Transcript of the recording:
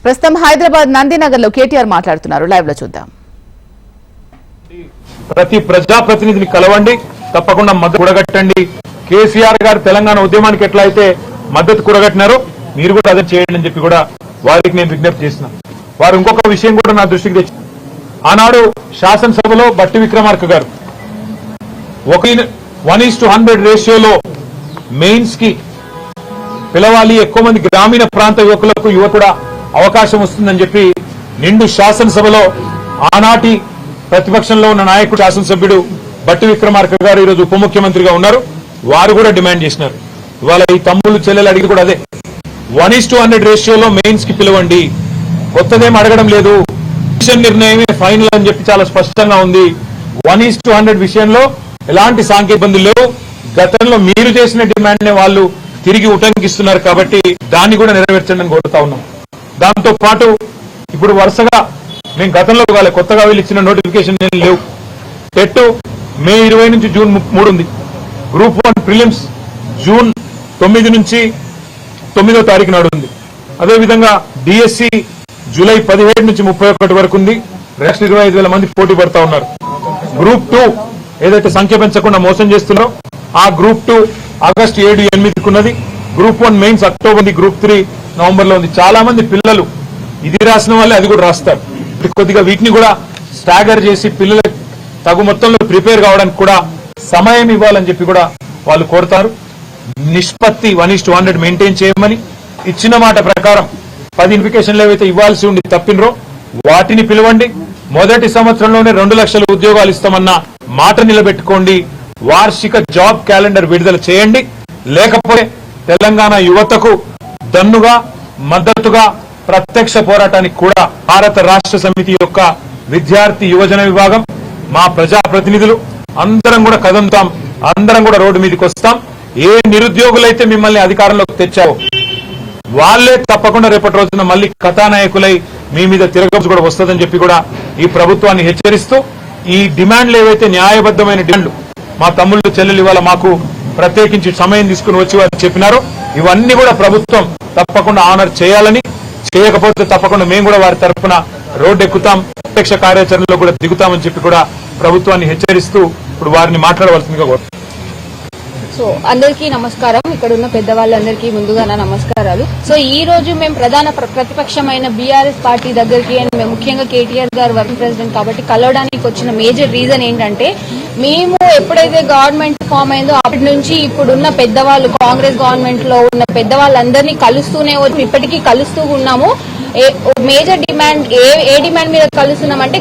ప్రస్తుతం హైదరాబాద్ నందినగర్ లో కేటీఆర్ మాట్లాడుతున్నారు. లైవ్ లో చూద్దాం. ప్రతి ప్రజాప్రతినిధిని కలవండి, తప్పకుండా మద్దతు కూడగట్టండి. కేసీఆర్ గారు తెలంగాణ ఉద్యమానికి ఎట్లా అయితే మద్దతు కూడగట్టినారో మీరు కూడా అదే చేయండి అని చెప్పి కూడా వారికి నేను విజ్ఞప్తి చేసిన. వారు ఇంకొక విషయం కూడా నా దృష్టికి తెచ్చి, ఆనాడు శాసనసభలో బట్టి విక్రమార్క గారు 1:100 రేషియోలో మెయిన్స్ కి పిలవాలి, ఎక్కువ మంది గ్రామీణ ప్రాంత యువకులకు కూడా అవకాశం వస్తుందని చెప్పి నిండు శాసనసభలో ఆనాటి ప్రతిపక్షంలో ఉన్న నాయకుడు శాసనసభ్యుడు బట్టి విక్రమార్క గారు ఈరోజు ఉప ముఖ్యమంత్రిగా ఉన్నారు. వారు కూడా డిమాండ్ చేసినారు. ఇవాళ ఈ తమ్ముళ్ళు చెల్లెలు అడిగి కూడా అదే 1:100 రేషియోలో మెయిన్స్ కి పిలవండి, కొత్తదేం అడగడం లేదు, నిర్ణయమే ఫైనల్ అని చెప్పి చాలా స్పష్టంగా ఉంది. 1:100 విషయంలో ఎలాంటి సాంకేతిక ఇబ్బందులు లేవు. గతంలో మీరు చేసిన డిమాండ్ నే వాళ్ళు తిరిగి ఉటంకిస్తున్నారు కాబట్టి దాన్ని కూడా నెరవేర్చండి అని కోరుతా ఉన్నాం. దాంతో పాటు ఇప్పుడు వరుసగా మేము గతంలో కొత్తగా వీళ్ళు ఇచ్చిన నోటిఫికేషన్ లేవు. టెట్ మే 20 నుంచి జూన్ 3 ఉంది. గ్రూప్ 1 ప్రిలిమ్స్ జూన్ 9 నుంచి 9వ తారీఖు నాడు ఉంది. అదేవిధంగా డిఎస్సి జూలై 17 నుంచి 31 వరకు ఉంది. 25,000 మంది పోటీ పడతా ఉన్నారు. గ్రూప్ 2 ఏదైతే సంఖ్య పెంచకుండా మోసం చేస్తున్నారో ఆ గ్రూప్ 2 ఆగస్టు 7-8 ఉన్నది. గ్రూప్ 1 మెయిన్స్ అక్టోబర్ ఉంది. గ్రూప్ 3 నవంబర్ లో ఉంది. చాలా మంది పిల్లలు ఇది రాసిన వాళ్ళే అది కూడా రాస్తారు. కొద్దిగా వీటిని కూడా స్టాగర్ చేసి పిల్లలకు తగు మొత్తంలో ప్రిపేర్ కావడానికి కూడా సమయం ఇవ్వాలని చెప్పి కూడా వాళ్ళు కోరుతారు. నిష్పత్తి 1:100 మెయింటైన్ చేయమని ఇచ్చిన మాట ప్రకారం 10 నోటిఫికేషన్లు ఏవైతే ఇవ్వాల్సి ఉండి తప్పినరో వాటిని పిలవండి. మొదటి సంవత్సరంలోనే 2 లక్షల ఉద్యోగాలు ఇస్తామన్న మాట నిలబెట్టుకోండి. వార్షిక జాబ్ క్యాలెండర్ విడుదల చేయండి. లేకపోతే తెలంగాణ యువతకు దన్నుగా మద్దతుగా ప్రత్యక్ష పోరాటానికి కూడా భారత రాష్ట్ర సమితి యొక్క విద్యార్థి యువజన విభాగం, మా ప్రజాప్రతినిధులు అందరం కూడా కదులుతాం. అందరం కూడా రోడ్డు మీదకి వస్తాం. ఏ నిరుద్యోగులైతే మిమ్మల్ని అధికారంలోకి తెచ్చావో వాళ్లే తప్పకుండా రేపటి రోజున మళ్లీ కథానాయకులై మీ మీద తిరగబోసు కూడా వస్తుందని చెప్పి కూడా ఈ ప్రభుత్వాన్ని హెచ్చరిస్తూ, ఈ డిమాండ్లు ఏవైతే న్యాయబద్దమైన డిమాండ్లు మా తమ్ముళ్ళు చెల్లెలు ఇవాళ మాకు ప్రత్యేకించి సమయం తీసుకుని వచ్చి వారు చెప్పినారో ఇవన్నీ కూడా ప్రభుత్వం తప్పకుండా ఆనర్ చేయాలని, చేయకపోతే తప్పకుండా మేము కూడా వారి తరఫున రోడ్డు ఎక్కుతాం, ప్రత్యక్ష కార్యాచరణలో కూడా దిగుతామని చెప్పి కూడా ప్రభుత్వాన్ని హెచ్చరిస్తూ ఇప్పుడు వారిని మాట్లాడవలసిందిగా కోరుతున్నాం. సో అందరికీ నమస్కారం. ఇక్కడ ఉన్న పెద్దవాళ్ళందరికీ ముందుగా నా నమస్కారాలు. సో ఈ రోజు మేము ప్రధాన ప్రతిపక్షమైన బీఆర్ఎస్ పార్టీ దగ్గరికి అండ్ మేము ముఖ్యంగా కేటీఆర్ గారు వర్కింగ్ ప్రెసిడెంట్ కాబట్టి కలవడానికి వచ్చిన మేజర్ రీజన్ ఏంటంటే, మేము ఎప్పుడైతే గవర్నమెంట్ ఫామ్ అయిందో అప్పటి నుంచి ఇప్పుడున్న పెద్దవాళ్ళు, కాంగ్రెస్ గవర్నమెంట్ లో ఉన్న పెద్దవాళ్ళందరినీ కలుస్తూనే వచ్చి ఇప్పటికీ కలుస్తూ ఉన్నాము. మేజర్ డిమాండ్ ఏ డిమాండ్ మీద కలుస్తున్నామంటే